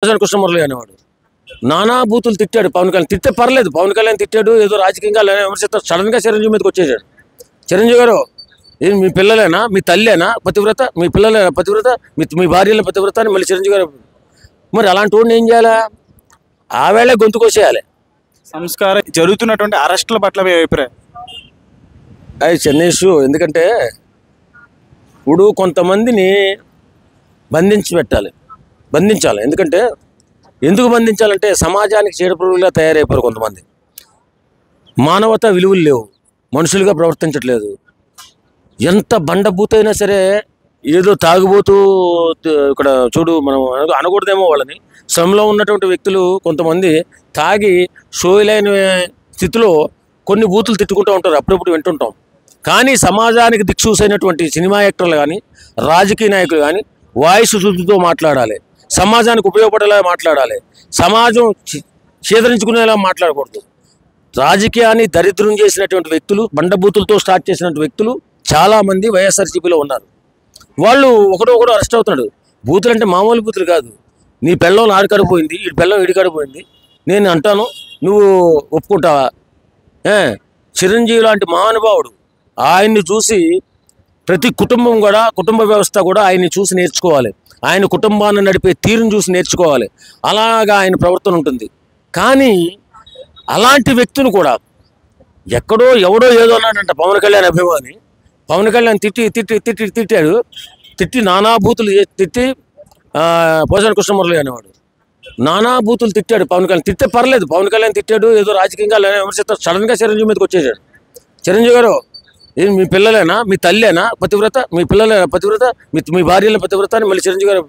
కృష్ణమురళి అనేవాడు నానా బూతులు తిట్టాడు. పవన్ కళ్యాణ్ తిట్టే పర్లేదు, పవన్ కళ్యాణ్ తిట్టాడు, ఏదో రాజకీయంగా విమర్శిస్తాడు. సడన్గా చిరంజీవి మీదకి వచ్చేసాడు. చిరంజీవి గారు ఇది మీ పిల్లలేనా, మీ తల్లేనా పతివ్రత, మీ పిల్లలేనా పతివ్రత, మీ భార్యల పతివ్రత అని మళ్ళీ చిరంజీవి గారు. మరి అలాంటి వాడిని ఏం చేయాలా? ఆవేళ గొంతుకొసేయాలి. సంస్కారం జరుగుతున్నటువంటి అరెస్టుల పట్ల మీ అభిప్రాయం? అది చిన్న ఇష్యూ. ఎందుకంటే ఇప్పుడు కొంతమందిని బంధించాలి. ఎందుకంటే ఎందుకు బంధించాలంటే సమాజానికి చీడపురుగులుగా తయారైపోయారు కొంతమంది. మానవతా విలువలు లేవు, మనుషులుగా ప్రవర్తించట్లేదు. ఎంత బండబూతైనా సరే ఏదో తాగుబోతూ ఇక్కడ చూడు, మనం అనకూడదేమో వాళ్ళని. శ్రమలో ఉన్నటువంటి వ్యక్తులు కొంతమంది తాగి షోయిలైన స్థితిలో కొన్ని బూతులు తిట్టుకుంటూ ఉంటారు, అప్పుడప్పుడు వింటుంటాం. కానీ సమాజానికి దిక్సూసైనటువంటి సినిమా యాక్టర్లు కానీ రాజకీయ నాయకులు కానీ వాయిస్ శుద్ధితో మాట్లాడాలి, సమాజానికి ఉపయోగపడేలా మాట్లాడాలి, సమాజం ఛేదరించుకునేలా మాట్లాడకూడదు. రాజకీయాన్ని దరిద్రం చేసినటువంటి వ్యక్తులు, బండబూతులతో స్టార్ట్ చేసినటువంటి వ్యక్తులు చాలామంది వైఎస్ఆర్సీపీలో ఉన్నారు. వాళ్ళు ఒకడొకడు అరెస్ట్ అవుతున్నాడు. బూతులు అంటే మామూలు బూతులు కాదు. నీ పెళ్ళం ఆడికాడిపోయింది, ఈ పెళ్ళం ఈడికాడిపోయింది, నేను అంటాను, నువ్వు ఒప్పుకుంటావా? చిరంజీవి లాంటి మహానుభావుడు, ఆయన్ని చూసి ప్రతి కుటుంబం కూడా, కుటుంబ వ్యవస్థ కూడా ఆయన్ని చూసి నేర్చుకోవాలి. ఆయన కుటుంబాన్ని నడిపే తీరును చూసి నేర్చుకోవాలి. అలాగా ఆయన ప్రవర్తన ఉంటుంది. కానీ అలాంటి వ్యక్తులు కూడా ఎక్కడో ఎవడో ఏదో అన్నాడంట పవన్ కళ్యాణ్ అభిమాని. పవన్ కళ్యాణ్ తిట్టి నానా బూతులు తిట్టి పోసాని కృష్ణమురళి అనేవాడు నానా బూతులు తిట్టాడు. పవన్ కళ్యాణ్ తిట్టే పర్లేదు, పవన్ కళ్యాణ్ తిట్టాడు, ఏదో రాజకీయంగా విమర్శిస్తాడు. సడన్గా చిరంజీవి మీదకి వచ్చేసాడు. చిరంజీవి గారు ఇది మీ పిల్లలేనా, మీ తల్లేనా పతివ్రత, మీ పిల్లలేనా పతివ్రత, మీ భార్యల పతివ్రత అని మళ్ళీ చిరంజీవి గారు.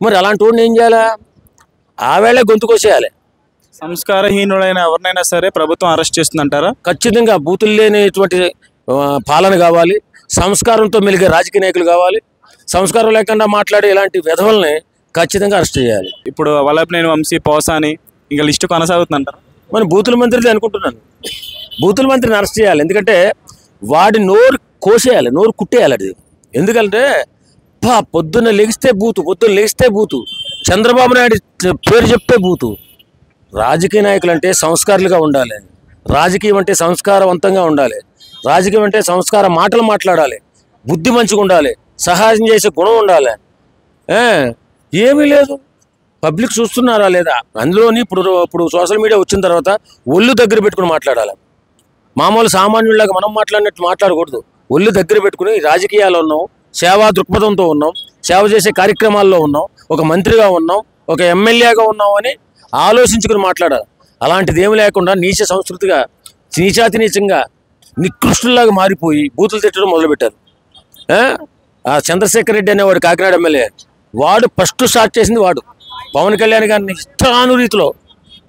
మరి అలాంటి వాడిని ఏం చేయాలా? ఆవేళ గొంతుకొసేయాలి. సంస్కారహీనుడైన ఎవరినైనా సరే ప్రభుత్వం అరెస్ట్ చేస్తుందంటారా? ఖచ్చితంగా బూతులు లేనిటువంటి పాలన కావాలి, సంస్కారంతో మెలిగే రాజకీయ నాయకులు కావాలి. సంస్కారం లేకుండా మాట్లాడే ఇలాంటి విధవల్ని ఖచ్చితంగా అరెస్ట్ చేయాలి. ఇప్పుడు వల్లభనేని వంశీ, పోసాని ఇంకా లిస్టు కొనసాగుతుందంటారా? మనం బూతుల మంత్రిది అనుకుంటున్నాను. బూతుల మంత్రిని అరెస్ట్ చేయాలి. ఎందుకంటే వాడి నోరు కోసేయాలి, నోరు కుట్టేయాలి. అది ఎందుకంటే పొద్దున్న లెగిస్తే బూతు, చంద్రబాబు నాయుడు పేరు చెప్తే బూతు. రాజకీయ నాయకులు అంటే సంస్కారులుగా ఉండాలి, రాజకీయం అంటే సంస్కారవంతంగా ఉండాలి, రాజకీయం అంటే సంస్కార మాటలు మాట్లాడాలి, బుద్ధి మంచిగా ఉండాలి, సహాయం చేసే గుణం ఉండాలి. ఏమీ లేదు. పబ్లిక్ చూస్తున్నారా లేదా? అందులోని ఇప్పుడు సోషల్ మీడియా వచ్చిన తర్వాత ఒళ్ళు దగ్గర పెట్టుకుని మాట్లాడాలి. మామూలు సామాన్యులాగా మనం మాట్లాడినట్టు మాట్లాడకూడదు. ఒళ్ళు దగ్గర పెట్టుకుని రాజకీయాల్లో ఉన్నాం, సేవా దృక్పథంతో ఉన్నాం, సేవ చేసే కార్యక్రమాల్లో ఉన్నాం, ఒక మంత్రిగా ఉన్నాం, ఒక ఎమ్మెల్యేగా ఉన్నాం అని ఆలోచించుకుని మాట్లాడాలి. అలాంటిది ఏమి లేకుండా నీచ సంస్కృతిగా, నీచాతి నీచంగా, నికృష్టులాగా మారిపోయి బూతులు తిట్టడం మొదలుపెట్టారు. ఆ చంద్రశేఖర్ రెడ్డి అనేవాడు కాకినాడ ఎమ్మెల్యే, వాడు ఫస్ట్ స్టార్ట్ చేసింది వాడు. పవన్ కళ్యాణ్ గారిని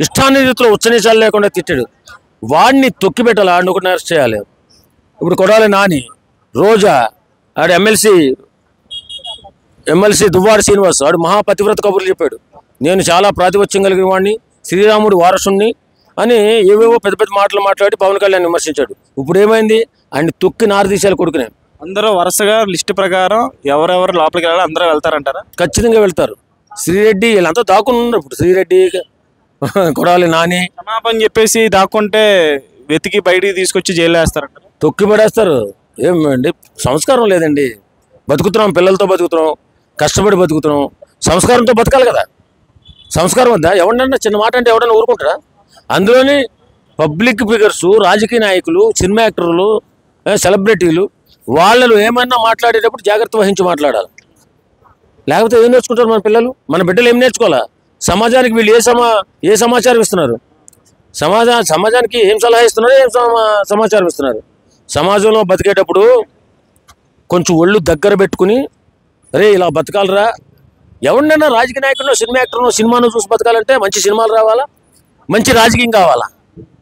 ఇష్టానురీతిలో ఉచ్చనీచాలు లేకుండా తిట్టాడు. వాడిని తొక్కిపెట్టాలి, ఆడిని ఒకటి అరెస్ట్ చేయాలి. ఇప్పుడు కొడాలి నాని, రోజా, ఆడు ఎమ్మెల్సీ దువ్వాడ శ్రీనివాస్, ఆడు మహాపతివ్రత కబుర్లు చెప్పాడు. నేను చాలా ప్రాతిపత్యం కలిగిన వాడిని, శ్రీరాముడు వారసుని అని ఏవేవో పెద్ద పెద్ద మాటలు మాట్లాడి పవన్ కళ్యాణ్ విమర్శించాడు. ఇప్పుడు ఏమైంది? ఆయన తొక్కి నారదీశాలు కొడుకునే. అందరూ వరుసగా లిస్టు ప్రకారం ఎవరెవరు లోపలికి వెళ్ళాలి అందరూ వెళ్తారంటారా? ఖచ్చితంగా వెళ్తారు. శ్రీరెడ్డి వీళ్ళంతా దాక్కుని ఉన్నారు. ఇప్పుడు శ్రీరెడ్డి, కొడాలి నాని క్షమాపణ చెప్పేసి దాక్కుంటే వెతికి బయటికి తీసుకొచ్చి జైలు వేస్తారంట, తొక్కి పడేస్తారు. ఏమండి, సంస్కారం లేదండి. బతుకుతున్నాం, పిల్లలతో బతుకుతున్నాం, కష్టపడి బతుకుతున్నాం, సంస్కారంతో బతకాలి కదా. సంస్కారం వద్దా? ఎవరినన్నా చిన్న మాట అంటే ఎవడన్నా ఊరుకుంటారా? అందులోని పబ్లిక్ ఫిగర్స్, రాజకీయ నాయకులు, సినిమా యాక్టర్లు, సెలబ్రిటీలు, వాళ్ళు ఏమన్నా మాట్లాడేటప్పుడు జాగ్రత్త వహించి మాట్లాడాలి. లేకపోతే ఏం నేర్చుకుంటారు మన పిల్లలు, మన బిడ్డలు ఏం నేర్చుకోవాలా? సమాజానికి వీళ్ళు ఏ సమాచారం ఇస్తున్నారు? సమాజానికి ఏం సలహా ఇస్తున్నారు, ఏం సమాచారం ఇస్తున్నారు? సమాజంలో బతికేటప్పుడు కొంచెం ఒళ్ళు దగ్గర పెట్టుకుని, అరే ఇలా బతకాలరా. ఎవరినైనా రాజకీయ నాయకుడినో, సినిమా యాక్టర్నో, సినిమాను చూసి బతకాలంటే మంచి సినిమాలు రావాలా, మంచి రాజకీయం కావాలా.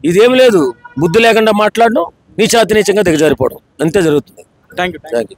ఇదేమి లేదు, బుద్ధి లేకుండా మాట్లాడడం, నీచాతి నీచంగా దిగజారిపోవడం, అంతే జరుగుతుంది. Thank you.